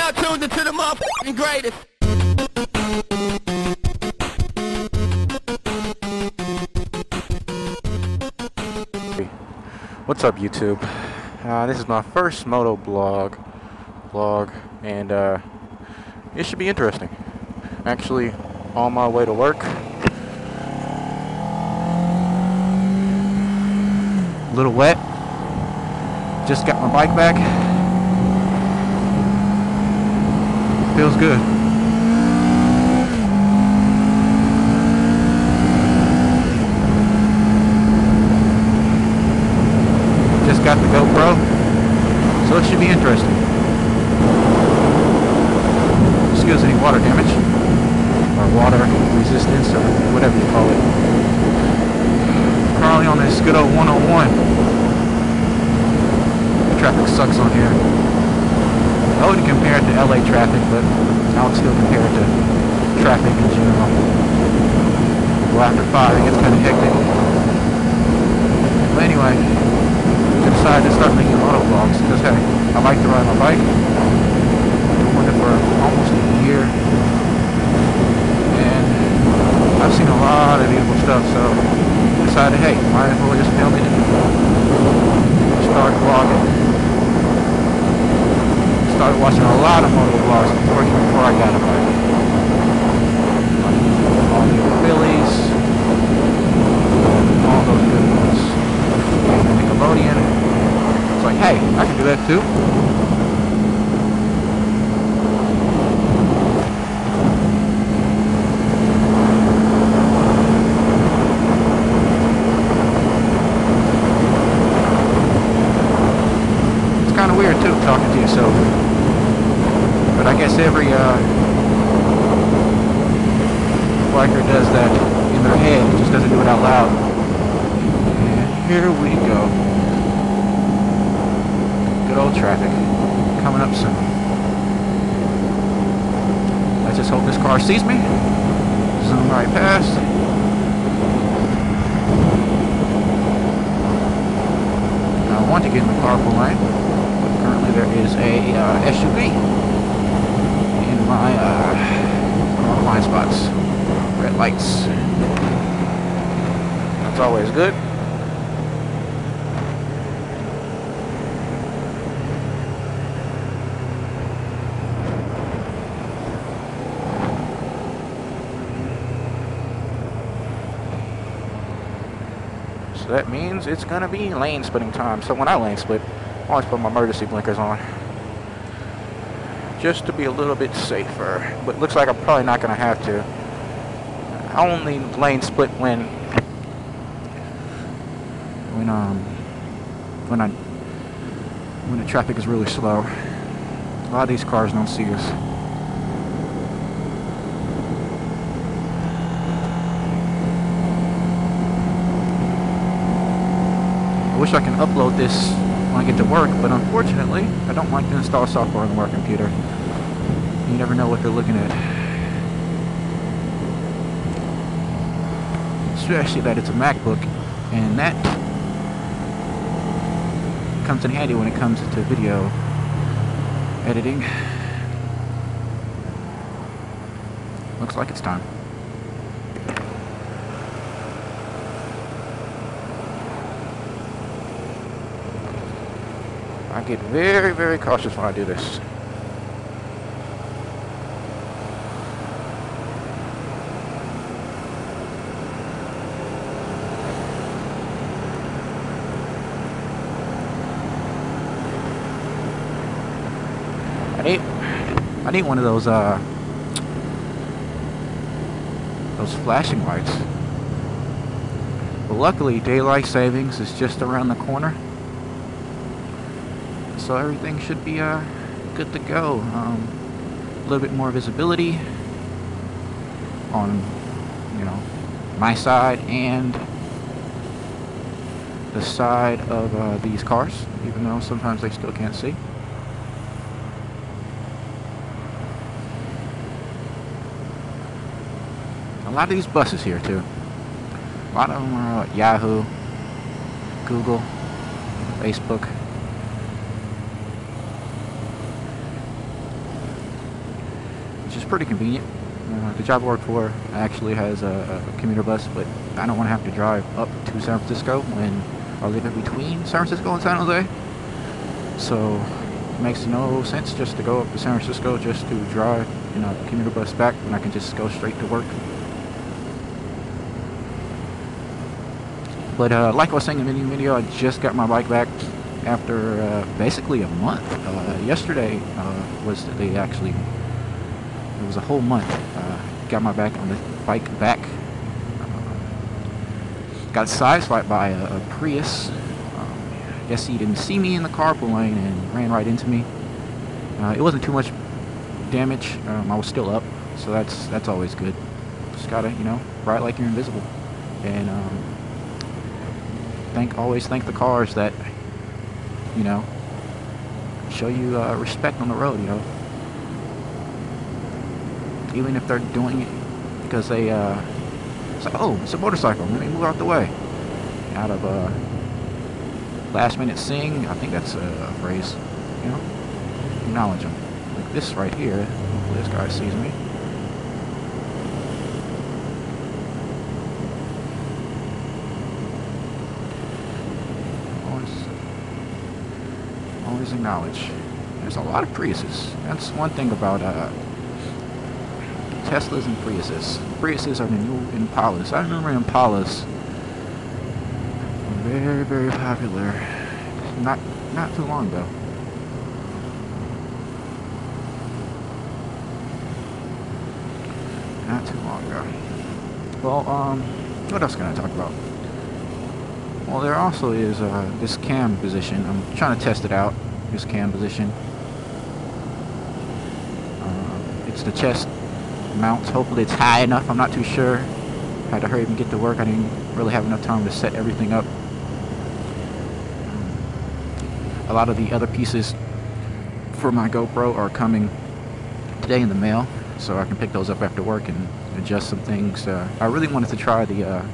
now tuned into the motherfucking greatest. What's up, YouTube? This is my first motovlog, and it should be interesting. Actually, on my way to work. A little wet. Just got my bike back. Feels good. Just got the GoPro, so it should be interesting. Excuse any water damage, or water resistance, or whatever you call it. Currently on this good old 101. Traffic sucks on here. I wouldn't compare it to LA traffic, but I would still compare it to traffic in general. Well, after 5 it gets kind of hectic. But anyway, I decided to start making motovlogs because, hey, I like to ride my bike. I've been doing it for almost a year. And I've seen a lot of beautiful stuff, so I decided, hey, might as well just film it and start vlogging. Started watching a lot of motovlogs before I got a bike. All the Phillies, all those good ones. Nickelodeon. It's like, hey, I can do that too. It's kind of weird too, talking to yourself. But I guess every biker does that in their head, just doesn't do it out loud. And here we go. Good old traffic coming up soon. Let's just hope this car sees me. Zoom right past. I want to get in the carpool lane, but currently there is a SUV. My blind spots, red lights. That's always good. So that means it's gonna be lane splitting time. So when I lane split, I always put my emergency blinkers on, just to be a little bit safer. But looks like I'm probably not going to have to. I only lane split when the traffic is really slow. A lot of these cars don't see us. I wish I can upload this when I get to work, but unfortunately I don't like to install software on the work computer. You never know what they're looking at, especially that it's a MacBook, and that comes in handy when it comes to video editing. Looks like it's time. I get very, very cautious when I do this. I need one of those flashing lights. But luckily, daylight savings is just around the corner. So everything should be good to go. A little bit more visibility on, my side and the side of these cars, even though sometimes they still can't see. A lot of these buses here too. A lot of them are Yahoo, Google, Facebook. is pretty convenient. The job I work for actually has a commuter bus, but I don't want to have to drive up to San Francisco when I live in between San Francisco and San Jose. So it makes no sense just to go up to San Francisco just to drive, commuter bus back when I can just go straight to work. But like I was saying in the video, I just got my bike back after basically a month. Yesterday was the day, actually. It was a whole month. Got my bike on the bike back. Got sideswiped by a Prius. Guess he didn't see me in the carpool lane and ran right into me. It wasn't too much damage. I was still up, so that's always good. Just gotta, ride like you're invisible. And always thank the cars that, show you respect on the road, Even if they're doing it because they, it's like, oh, it's a motorcycle, let me move out the way. Out of last minute sing, I think that's a phrase, acknowledge them. Like this right here, hopefully this guy sees me. Always acknowledge. There's a lot of Priuses. That's one thing about Teslas and Priuses. Priuses are the new Impalas. I remember Impalas were very, very popular. Not too long ago. Not too long ago. Well, what else can I talk about? Well, there also is this cam position. I'm trying to test it out, this cam position. It's the chest mount. Hopefully it's high enough. I'm not too sure. Had to hurry up and get to work. I didn't really have enough time to set everything up. A lot of the other pieces for my GoPro are coming today in the mail, so I can pick those up after work and adjust some things. I really wanted to try the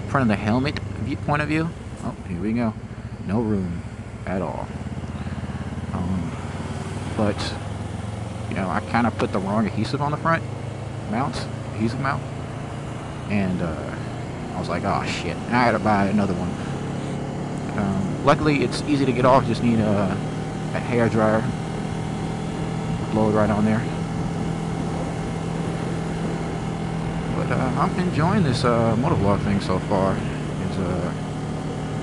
front of the helmet point of view. Oh, here we go. No room at all. But, I kind of put the wrong adhesive on the front adhesive mount. And I was like, oh shit, I gotta buy another one. Luckily, it's easy to get off. Just need a hair dryer. Blow it right on there. But I'm enjoying this motovlog thing so far.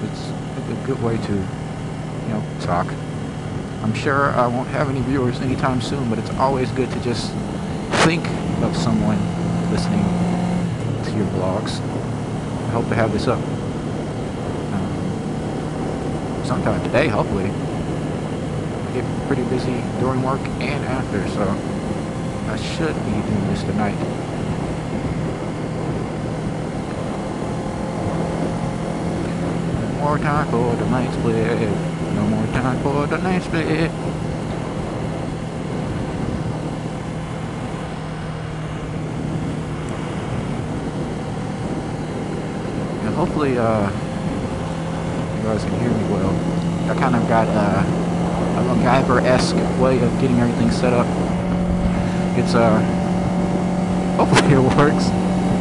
It's a good way to, talk. I'm sure I won't have any viewers anytime soon, but it's always good to just think of someone listening to your vlogs. I hope to have this up sometime today, hopefully. I get pretty busy during work and after, so I should be doing this tonight. No more time for the night split. No more time for the night split. And hopefully, you guys can hear me well. I kind of got a MacGyver-esque way of getting everything set up. It's hopefully it works.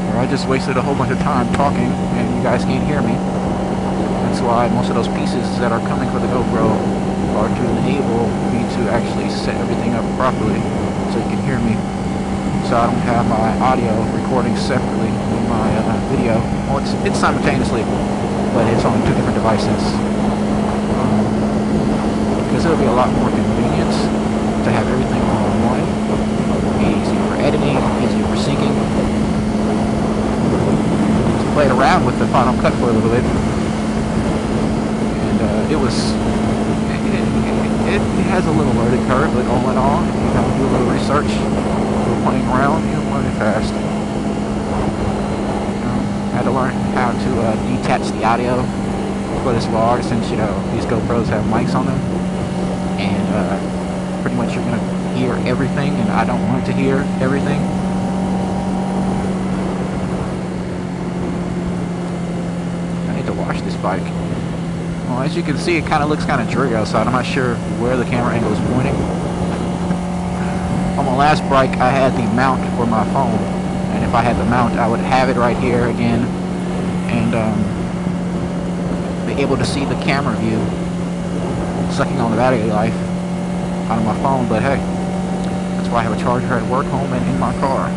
Or I just wasted a whole bunch of time talking and you guys can't hear me. That's why most of those pieces that are coming for the GoPro are to enable me to actually set everything up properly so you can hear me. So I don't have my audio recording separately with my video. Well, it's simultaneously, but it's on two different devices. Because it'll be a lot more convenient to have everything all in one. Easier for editing, easier for syncing. Just played around with the Final Cut for a little bit. It has a little learning curve, but all in all, you have to do a little research. We're playing around, you learn it fast. I had to learn how to detach the audio for this vlog, since these GoPros have mics on them, and pretty much you're gonna hear everything, and I don't want to hear everything. I need to wash this bike. Well, as you can see, it kind of looks kind of dreary outside. I'm not sure where the camera angle is pointing. I'm a last bike I had the mount for my phone, and if I had the mount I would have it right here again, and be able to see the camera view sucking on the battery life out of my phone. But hey, that's why I have a charger at work, home, and in my car.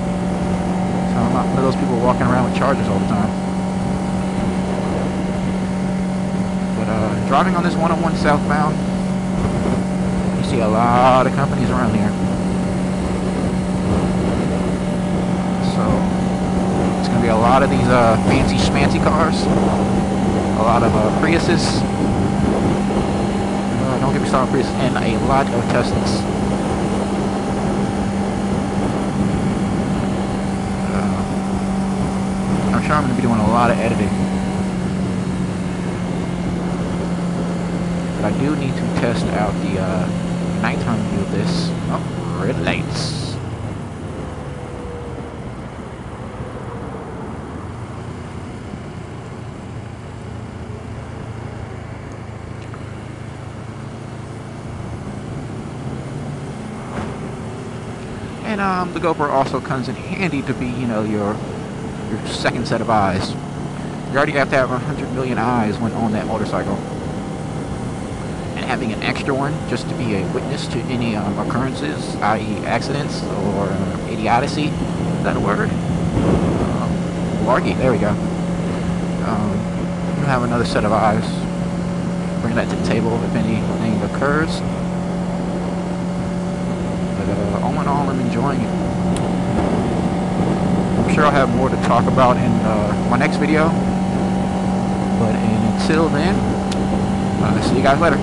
So I'm not one of those people walking around with chargers all the time. But driving on this 101 southbound, you see a lot of companies around here. So it's going to be a lot of these fancy schmancy cars, a lot of Priuses, don't get me started on Priuses, and a lot of Teslas. I'm sure I'm going to be doing a lot of editing, but I do need to test out the nighttime view of this. Oh, red lights. And the GoPro also comes in handy to be, you know, your second set of eyes. You already have to have 100 million eyes when on that motorcycle. And having an extra one just to be a witness to any occurrences, i.e. accidents or idiocy. Is that a word? Largy, there we go. You have another set of eyes. Bring that to the table if anything occurs. But all in all, I'm enjoying it. I'm sure I'll have more to talk about in my next video. But until then, see you guys later.